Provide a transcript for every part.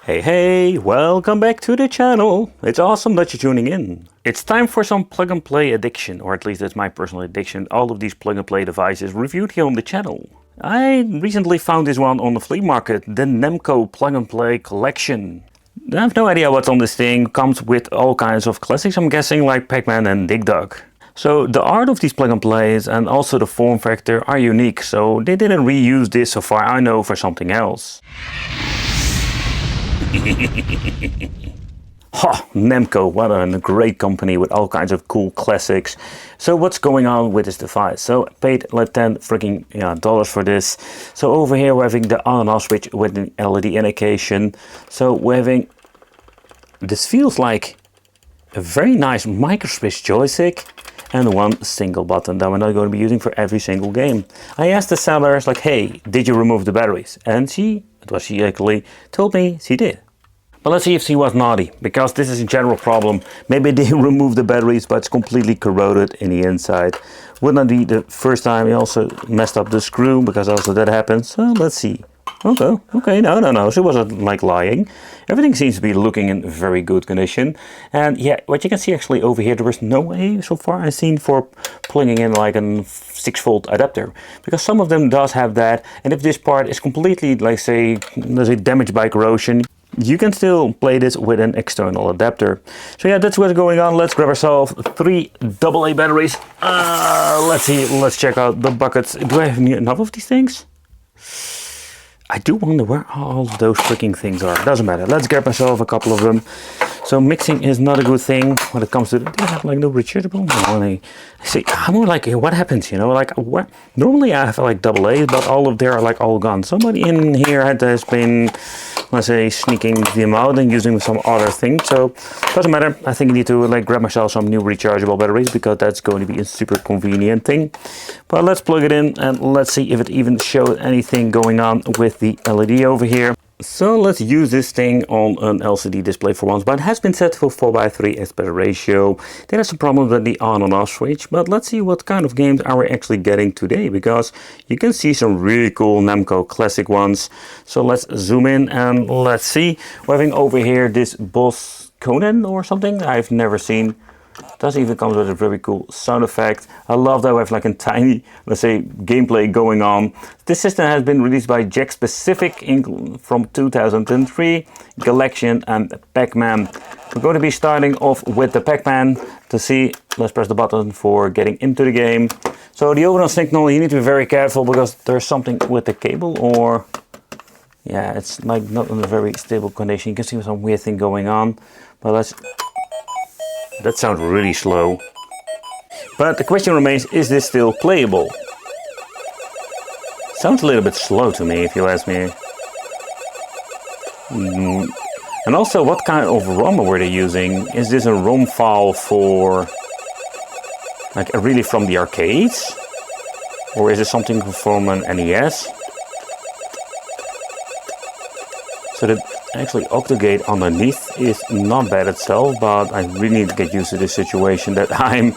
Hey, welcome back to the channel. It's awesome that you're tuning in. It's time for some plug and play addiction, or at least that's my personal addiction. All of these plug and play devices reviewed here on the channel. I recently found this one on the flea market, the Namco plug and play collection. I have no idea what's on this thing. Comes with all kinds of classics, I'm guessing, like Pac-Man and Dig Dug. So the art of these plug and plays and also the form factor are unique, so they didn't reuse this so far I know for something else. Namco, what a great company with all kinds of cool classics. So what's going on with this device? So I paid like $10 dollars for this. So over here we're having the on and off switch with an LED indication. So we're having, this feels like a very nice micro-switch joystick and one single button that we're not going to be using for every single game. I asked the sellers like, hey, did you remove the batteries? And she actually told me she did. But let's see if she was naughty, because this is a general problem. Maybe they removed the batteries, but it's completely corroded in the inside. Would not be the first time. He also messed up the screw, because also that happens. So let's see. Okay, no, she wasn't like lying. Everything seems to be looking in very good condition. And yeah, what you can see actually over here, there was no way so far I've seen for plugging in like a 6-volt adapter, because some of them does have that. And if this part is completely, like say, let's say damaged by corrosion, you can still play this with an external adapter. So yeah, that's what's going on. Let's grab ourselves 3 AA batteries. Let's see, let's check out the buckets. Do I have enough of these things? I do wonder where all of those freaking things are. Doesn't matter. Let's grab myself a couple of them. So mixing is not a good thing when it comes to. Do you have like no rechargeable? No, I see. I'm more like, what happens? You know, like what? Normally I have like AA's, but all of them are like all gone. Somebody in here has been, let's say, sneaking them out and using some other thing. So doesn't matter. I think I need to like grab myself some new rechargeable batteries, because that's going to be a super convenient thing. But let's plug it in and let's see if it even showed anything going on with the LED over here. So let's use this thing on an LCD display for once, but it has been set for 4:3 aspect ratio. There is a problem with the on and off switch, but let's see what kind of games are we actually getting today, because you can see some really cool Namco classic ones. So let's zoom in and let's see. We're having over here this boss Conan or something I've never seen. Does even come with a very cool sound effect. I love that we have like a tiny, let's say, gameplay going on. This system has been released by Jack Specific from 2003, Galaxian and Pac-Man. We're going to be starting off with the Pac-Man to see. Let's press the button for getting into the game. So the overall signal, you need to be very careful, because there's something with the cable, or yeah, it's like not in a very stable condition. You can see some weird thing going on, but let's. That sounds really slow. But the question remains, is this still playable? Sounds a little bit slow to me, if you ask me. And also, what kind of ROM were they using? Is this a ROM file for, like, really from the arcades? Or is it something from an NES? So the actually octogate underneath is not bad itself, but I really need to get used to this situation that I'm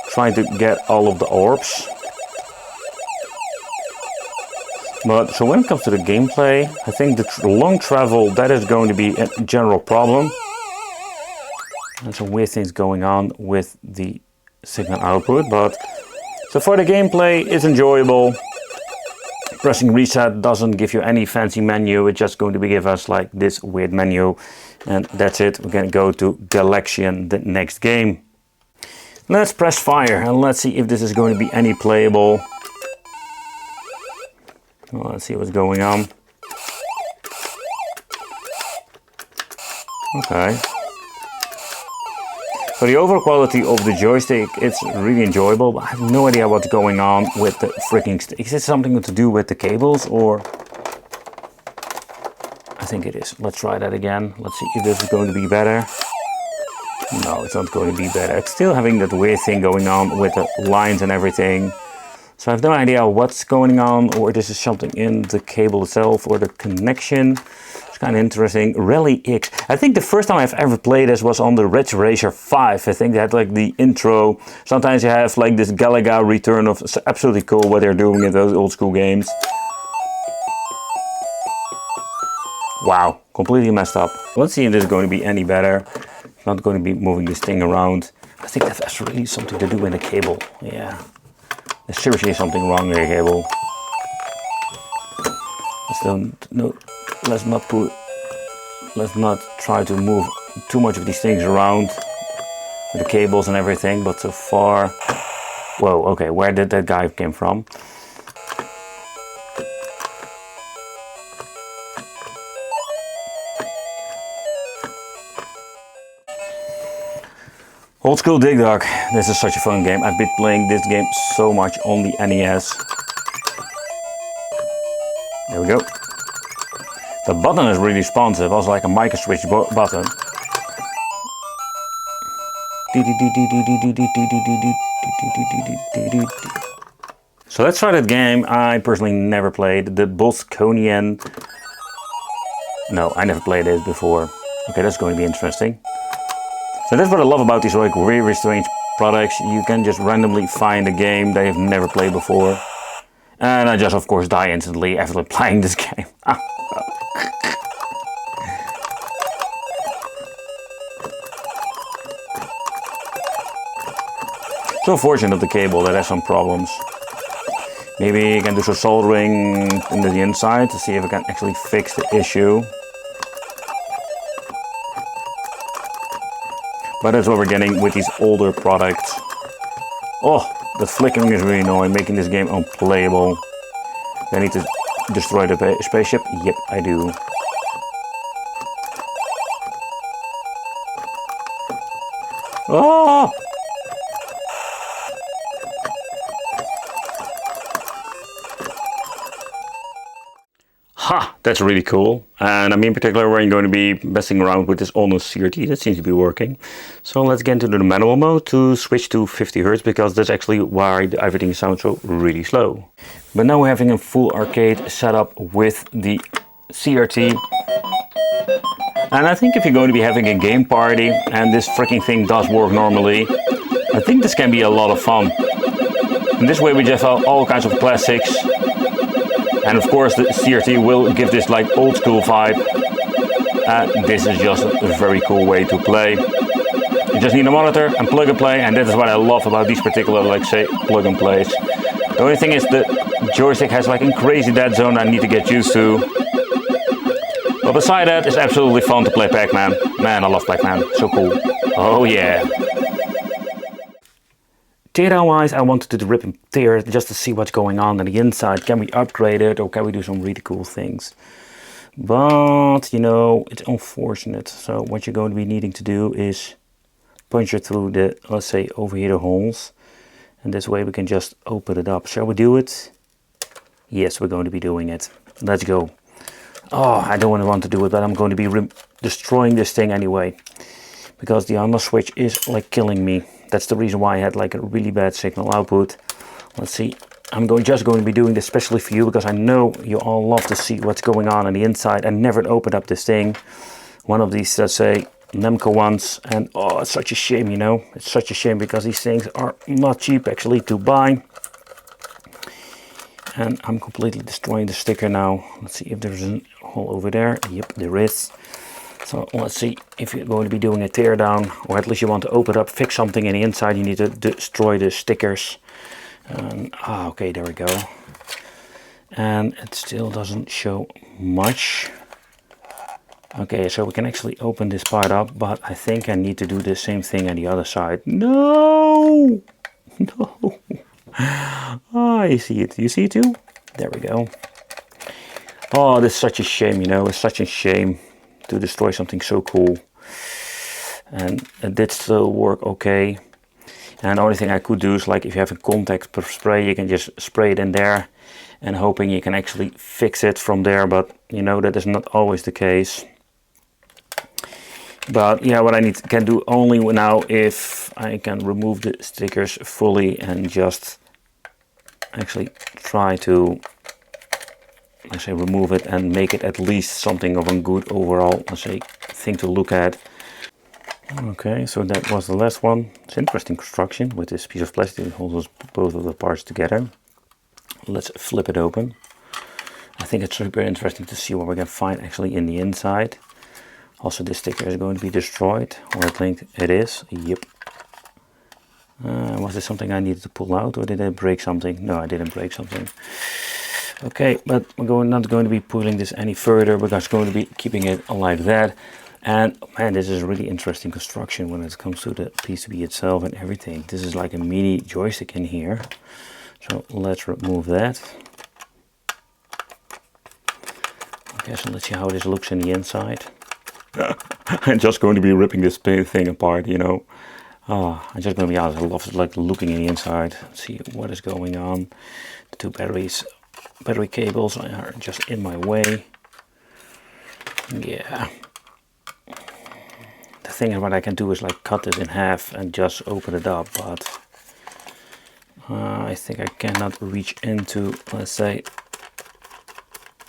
trying to get all of the orbs. But so when it comes to the gameplay, I think the long travel, that is going to be a general problem. There's some weird things going on with the signal output, but so for the gameplay, it's enjoyable. Pressing reset doesn't give you any fancy menu, it's just going to give us like this weird menu, and that's it. We're going to go to Galaxian, the next game. Let's press fire and let's see if this is going to be any playable. Well, let's see what's going on. Okay. So the overall quality of the joystick, it's really enjoyable, but I have no idea what's going on with the freaking stick. Is it something to do with the cables, or? I think it is. Let's try that again. Let's see if this is going to be better. No, it's not going to be better. It's still having that weird thing going on with the lines and everything. So I have no idea what's going on, or this is something in the cable itself or the connection. It's kind of interesting. Rally X. I think the first time I've ever played this was on the Ridge Racer 5. I think they had like the intro. Sometimes you have like this Galaga return of. It's absolutely cool what they're doing in those old school games. Wow, completely messed up. Let's see if this is going to be any better. Not going to be moving this thing around. I think that's really something to do with the cable. Yeah, there's seriously something wrong with the cable. Let's not try to move too much of these things around with the cables and everything. But so far, whoa, okay, where did that guy came from? Old school Dig Dug. This is such a fun game. I've been playing this game so much on the NES. There we go. The button is really responsive, also like a micro switch button. So let's try that game I personally never played. The Bosconian. No, I never played this before. Okay, that's going to be interesting. So that's what I love about these like really strange products. You can just randomly find a game that you've never played before. And I just of course die instantly after playing this game. It's unfortunate of the cable that has some problems. Maybe I can do some soldering into the inside to see if I can actually fix the issue. But that's what we're getting with these older products. Oh, the flickering is really annoying, making this game unplayable. I need to destroy the spaceship? Yep, I do. Oh! Ha! That's really cool. And I mean, in particular, we're going to be messing around with this almost CRT. That seems to be working. So let's get into the manual mode to switch to 50 Hz because that's actually why everything sounds so really slow. But now we're having a full arcade setup with the CRT. And I think if you're going to be having a game party and this freaking thing does work normally, I think this can be a lot of fun. In this way we just have all kinds of classics. And of course the CRT will give this like old school vibe. And this is just a very cool way to play. You just need a monitor and plug and play, and that is what I love about these particular, like say, plug and plays. The only thing is the joystick has like a crazy dead zone I need to get used to. But beside that, it's absolutely fun to play Pac-Man. Man, I love Pac-Man, so cool. Oh yeah. Teardown wise, I wanted to rip and tear it just to see what's going on the inside. Can we upgrade it or can we do some really cool things? But, you know, it's unfortunate. So what you're going to be needing to do is punch it through the, let's say, over here the holes. And this way we can just open it up. Shall we do it? Yes, we're going to be doing it. Let's go. Oh, I don't want to do it, but I'm going to be destroying this thing anyway. Because the on switch is like killing me. That's the reason why I had like a really bad signal output. Let's see. I'm just going to be doing this especially for you because I know you all love to see what's going on the inside. I never opened up this thing. One of these, let's say, Namco ones. And oh, it's such a shame, you know. It's such a shame because these things are not cheap actually to buy. And I'm completely destroying the sticker now. Let's see if there's a hole over there. Yep, there is. So let's see if you're going to be doing a teardown, or at least you want to open up, fix something in the inside, you need to destroy the stickers. Okay, there we go. And it still doesn't show much. Okay, so we can actually open this part up, but I think I need to do the same thing on the other side. No! No! Oh, I see it. You see it too? There we go. Oh, this is such a shame, you know, it's such a shame to destroy something so cool. And it did still work okay. And the only thing I could do is, like, if you have a contact spray, you can just spray it in there and hoping you can actually fix it from there, but you know that is not always the case. But yeah, what I can do only now, if I can remove the stickers fully and just actually try to, let's say, remove it and make it at least something of a good overall, let's say, thing to look at. Okay, so that was the last one. It's interesting construction with this piece of plastic that holds both of the parts together. Let's flip it open. I think it's super interesting to see what we can find actually in the inside. Also, this sticker is going to be destroyed, or I think it is. Yep. Was this something I needed to pull out, or did I break something? No, I didn't break something. Okay, but we're not going to be pulling this any further, because we're going to be keeping it like that. And man, this is really interesting construction when it comes to the PCB itself and everything. This is like a mini joystick in here. So let's remove that. Okay, so let's see how this looks in the inside. I'm just going to be ripping this thing apart, you know. I'm just going to be honest, I love like looking in the inside, see what is going on. The two battery cables are just in my way. Yeah. The thing is, what I can do is like cut this in half and just open it up, but I think I cannot reach into, let's say,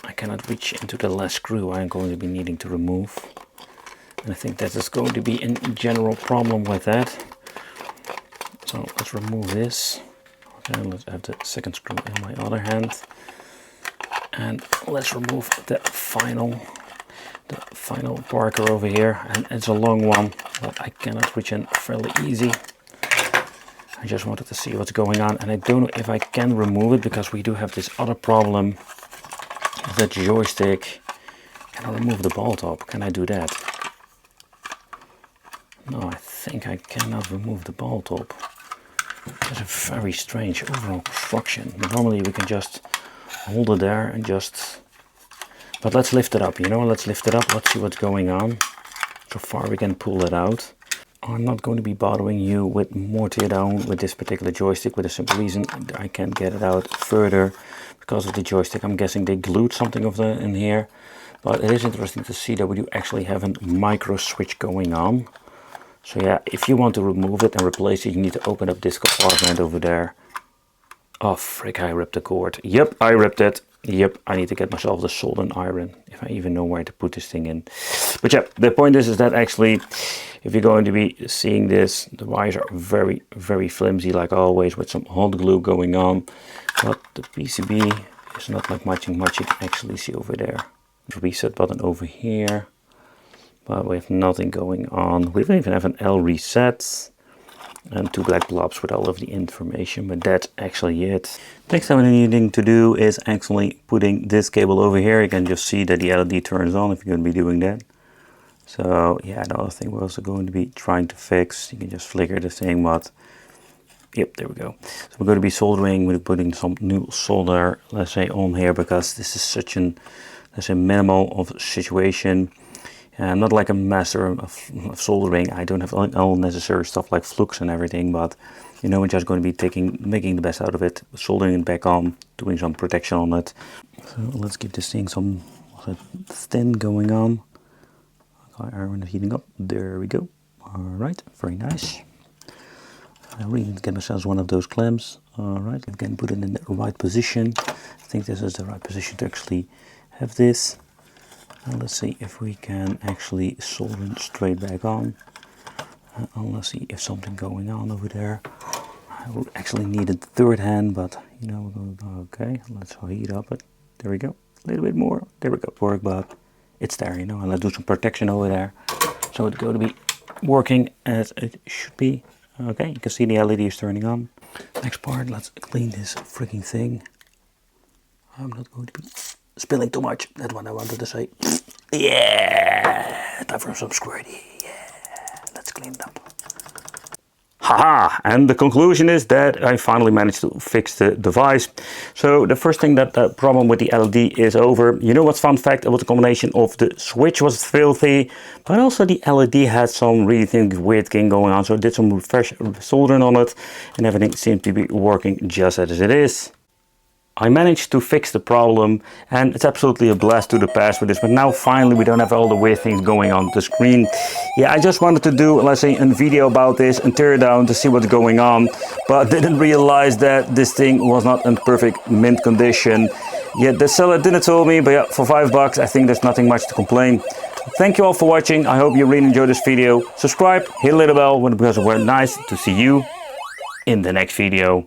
I cannot reach into the last screw I'm going to be needing to remove. And I think that is going to be a general problem with that. So let's remove this. Okay, let's have the second screw in my other hand. And let's remove the final Parker over here. And it's a long one, but I cannot reach in fairly easy. I just wanted to see what's going on. And I don't know if I can remove it, because we do have this other problem. That joystick. Can I remove the ball top? Can I do that? No, I think I cannot remove the ball top. That's a very strange overall construction. Normally we can just hold it there and just... But let's lift it up, you know, let's lift it up, let's see what's going on. So far we can pull it out. I'm not going to be bothering you with more teardown with this particular joystick, with a simple reason. I can't get it out further because of the joystick. I'm guessing they glued something of that in here. But it is interesting to see that we do actually have a micro switch going on. So yeah, if you want to remove it and replace it, you need to open up this compartment over there. Oh frick, I ripped the cord. Yep, I ripped it. Yep, I need to get myself the soldering iron, if I even know where to put this thing in. But yeah, the point is that actually, if you're going to be seeing this, the wires are very, very flimsy, like always, with some hot glue going on. But the PCB is not like much you can actually see over there. The reset button over here. But we have nothing going on. We don't even have an L reset. And two black blobs with all of the information, but that's actually it. Next time what you're needing to do is actually putting this cable over here. You can just see that the LED turns on if you're going to be doing that. So yeah, the other thing we're also going to be trying to fix, you can just flicker the thing, but yep, there we go. So we're going to be soldering, we're putting some new solder, let's say, on here, because this is such an, let's say, minimal of situation. I'm not like a master of soldering. I don't have all necessary stuff like flux and everything, but you know, we're just going to be making the best out of it, soldering it back on, doing some protection on it. So let's give this thing some thin going on. Iron heating up. There we go. All right, very nice. I really need to get myself one of those clamps. All right, again, put it in the right position. I think this is the right position to actually have this. Let's see if we can actually solder it straight back on. Let's see if something going on over there. I would actually need a third hand, but you know, we're going to go, okay, let's heat up it. There we go. A little bit more. There we go. Work, but it's there, you know, and let's do some protection over there. So it's going to be working as it should be. Okay, you can see the LED is turning on. Next part, let's clean this freaking thing. I'm not going to be spilling too much. That's what I wanted to say. Yeah, time for some squirty. Yeah, let's clean it up. Haha, and the conclusion is that I finally managed to fix the device. So the first thing, that the problem with the LED is over. You know what's fun fact? It was a combination of the switch was filthy, but also the LED had some really weird thing going on. So I did some fresh soldering on it, and everything seemed to be working just as it is. I managed to fix the problem, and it's absolutely a blast to the past with this, but now finally we don't have all the weird things going on the screen. Yeah, I just wanted to do, let's say, a video about this and tear it down to see what's going on, but didn't realize that this thing was not in perfect mint condition. Yet the seller didn't tell me, but yeah, for $5 I think there's nothing much to complain. Thank you all for watching. I hope you really enjoyed this video. Subscribe, hit the little bell because it was nice to see you in the next video.